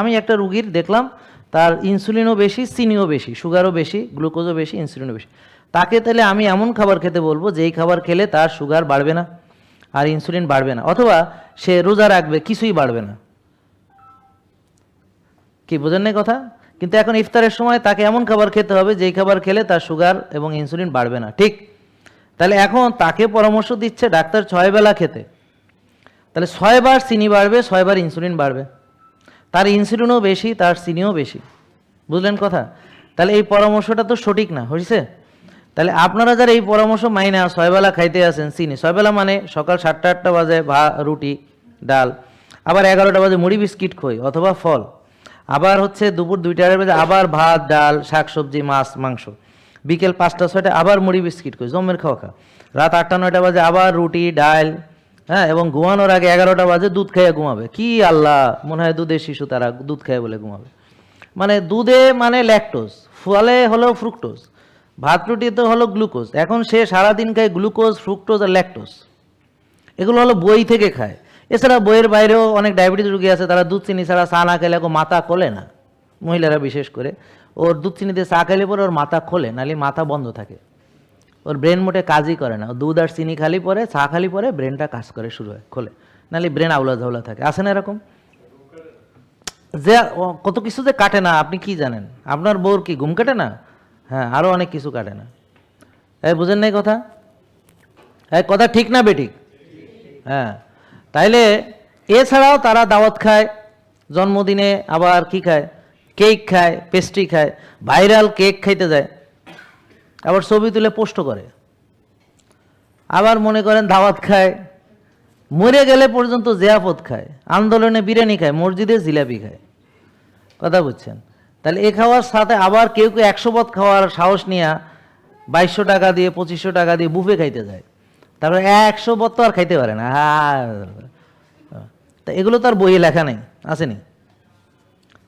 আমি একটা রুগীর দেখলাম তার ইনসুলিনও বেশি, চিনিও বেশি, সুগারও বেশি, গ্লুকোজও বেশি, ইনসুলিনও বেশি। তাকে তাহলে আমি এমন খাবার খেতে বলবো যেই খাবার খেলে তার সুগার বাড়বে না আর ইনসুলিন বাড়বে না, অথবা সে রোজা রাখবে, কিছুই বাড়বে না। কি বোঝেন না কথা? কিন্তু এখন ইফতারের সময় তাকে এমন খাবার খেতে হবে যেই খাবার খেলে তার সুগার এবং ইনসুলিন বাড়বে না, ঠিক? তাহলে এখন তাকে পরামর্শ দিচ্ছে ডাক্তার 6 বেলা খেতে। তাহলে 6 বার চিনি বাড়বে, 6 বার ইনসুলিন বাড়বে। তার ইনসুলিনও বেশি, তার চিনিও বেশি। বুঝলেন কথা? তাহলে এই পরামর্শটা তো সঠিক না, হয়েছে? তাহলে আপনারা যারা এই পরামর্শ মাইনা 6 বেলা খাইতে আসেন চিনি, 6 বেলা মানে সকাল 7টা-8টা বাজে রুটি ডাল, আবার 11টা বাজে মুড়ি বিস্কিট খই অথবা ফল, আবার হচ্ছে দুপুর 2টা বাজে আবার ভাত ডাল শাকসবজি মাছ মাংস, বিকেল 5টা-6টা আবার মুড়ি বিস্কিট খই, জমের খাওয়া খা, রাত 8টা-9টা বাজে আবার রুটি ডাল, হ্যাঁ, এবং ঘুমানোর আগে 11টা বাজে দুধ খাইয়ে ঘুমাবে। কি আল্লাহ, মনে হয় দুধের শিশু, তারা দুধ খাইয়ে বলে ঘুমাবে। মানে দুধে মানে ল্যাকটোজ, ফলে হলো ফ্রুক্টোজ, ভাত রুটিতে হলো গ্লুকোজ। এখন সে সারাদিন খায় গ্লুকোজ, ফ্রুক্টোজ আর ল্যাকটোজ। এগুলো হলো বই থেকে খায়। এছাড়া বইয়ের বাইরেও অনেক ডায়াবেটিস রোগী আছে, তারা দুধ চিনি ছাড়া চা না খেলে মাথা খোলে না, মহিলারা বিশেষ করে। ওর দুধ চিনিতে চা খেলে পরে ওর মাথা খোলে, নাহলে মাথা বন্ধ থাকে, ওর ব্রেন মোটে কাজই করে না। দুধ আর চিনি খালি পরে, চা খালি পরে ব্রেনটা কাজ করে শুরু হয়, খোলে, নাহলে ব্রেন আউলা ঝাউলা থাকে। আছে না এরকম? যে কত কিছু যে কাটে না, আপনি কি জানেন? আপনার বউর কি ঘুম কাটে না? হ্যাঁ, আরও অনেক কিছু কাটে না। এই বুঝেন নাই কথা? এই কথা ঠিক না বেঠিক? হ্যাঁ। তাইলে এছাড়াও তারা দাওয়াত খায়, জন্মদিনে আবার কি খায়, কেক খায়, পেস্ট্রি খায়, ভাইরাল কেক খাইতে যায়, আবার ছবি তুলে পোস্ট করে, আবার মনে করেন দাওয়াত খায়, মরে গেলে পর্যন্ত জিয়াফত খায়, আন্দোলনে বিরিয়ানি খায়, মসজিদে জিলাপি খায়। কথা বুঝছেন? তাহলে এ খাওয়ার সাথে আবার কেউ কেউ 100 পদ খাওয়ার সাহস নিয়ে 2200 টাকা দিয়ে 2500 টাকা দিয়ে বুফে খাইতে যায়। তারপরে 100 পদ তো আর খাইতে পারে না। তা এগুলো তো আর বইয়ে লেখা নেই, আসেনি?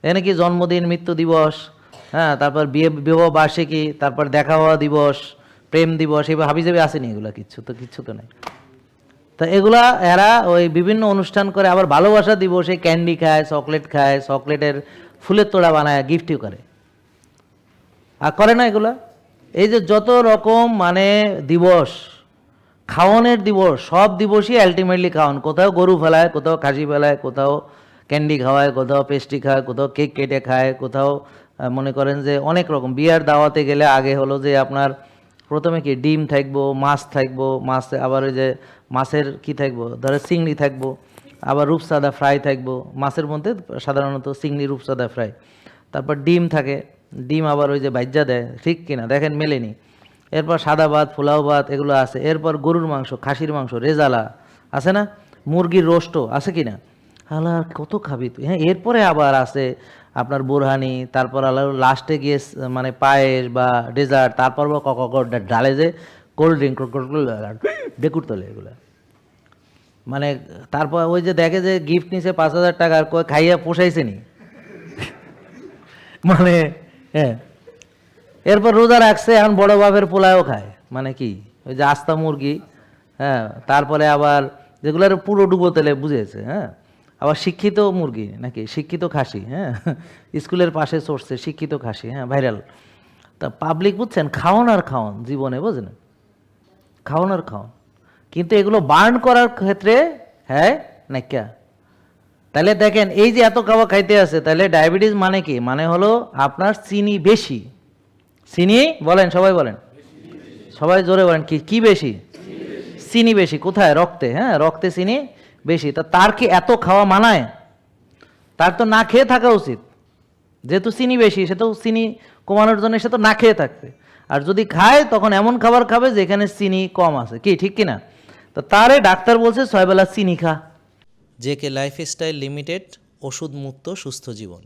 এখানে কি জন্মদিন, মৃত্যু দিবস, হ্যাঁ, তারপর বিবাহ বার্ষিকী, তারপর দেখা হওয়া দিবস, প্রেম দিবস, এবার হাবিজাবি আসেনি, এগুলা কিচ্ছু তো নাই। তা এগুলা এরা ওই বিভিন্ন অনুষ্ঠান করে, আবার ভালোবাসা দিবসে ক্যান্ডি খায়, চকলেট খায়, চকলেটের ফুলের তোড়া বানায়, গিফটও করে। আর করে না এগুলা? এই যে যত রকম মানে দিবস, খাওয়ানোর দিবস, সব দিবসই আলটিমেটলি খাওয়ান। কোথাও গরু ফেলায়, কোথাও খাসি ফেলায়, কোথাও ক্যান্ডি খাওয়ায়, কোথাও পেস্ট্রি খায়, কোথাও কেক কেটে খায়, কোথাও মনে করেন যে অনেক রকম। বিয়ার দাওয়াতে গেলে আগে হলো যে আপনার প্রথমে কি ডিম থাকবো, মাছ থাকবো, মাছ আবার ওই যে মাছের কি থাকবো, ধরো চিংড়ি থাকবো, আবার রূপসাদা ফ্রাই থাকবো। মাছের মধ্যে সাধারণত চিংড়ি রূপসাদা ফ্রাই, তারপর ডিম থাকে, ডিম আবার ওই যে ভাজ্যা দেয়, ঠিক কিনা দেখেন, মেলেনি। এরপর সাদা ভাত, পোলাও ভাত, এগুলো আছে। এরপর গরুর মাংস, খাসির মাংস, রেজালা আছে না, মুরগির রোস্টও আছে কিনা। আল্লাহ কত খাবি তুই? হ্যাঁ, এরপরে আবার আছে আপনার বোরহানি, তারপর আল্লাহ লাস্টে গিয়ে মানে পায়েস বা ডেজার্ট, তারপর বা ডালে যে কোল্ড ড্রিঙ্ক ডেকুর তোলে এগুলো। মানে তারপর ওই যে দেখে যে গিফট নিছে 5000 টাকার, খাইয়া পোষাইছে নি মানে, হ্যাঁ। এরপর রোজা রাখছে, এখন বড় বাপের পোলাও খায়, মানে কি ওই যে আস্তা মুরগি, হ্যাঁ। তারপরে আবার যেগুলোর পুরো ডুবো তেলে বুঝেছে, হ্যাঁ। আবার শিক্ষিত মুরগি নাকি শিক্ষিত খাসি, হ্যাঁ, স্কুলের পাশে চড়ছে শিক্ষিত খাসি, হ্যাঁ, ভাইরাল। তা পাবলিক বুঝছেন, খাওয়ান আর খাওয়ান জীবনে, বুঝলেন, খাওয়ান আর খাওয়ান। কিন্তু এগুলো বার্ন করার ক্ষেত্রে হ্যাঁ নাকি? তাহলে দেখেন এই যে এত খাওয়া খাইতে আছে, তাহলে ডায়াবেটিস মানে কি? মানে হলো আপনার চিনি বেশি। চিনি বলেন, সবাই বলেন, সবাই জোরে বলেন, কি বেশি? চিনি বেশি। কোথায়? রক্তে, হ্যাঁ, রক্তে চিনি বেশি। তা তার কি এত খাওয়া মানায়? তার তো না খেয়ে থাকা উচিত। যেহেতু চিনি বেশি, সে তো চিনি কমানোর জন্য সে তো না খেয়ে থাকবে। আর যদি খায় তখন এমন খাবার খাবে যেখানে চিনি কম আছে, কি ঠিক কিনা? তো তারে ডাক্তার বলছে 6 বেলা চিনি খা। জেকে লাইফস্টাইল লিমিটেড, ওষুধ মুক্ত সুস্থ জীবন।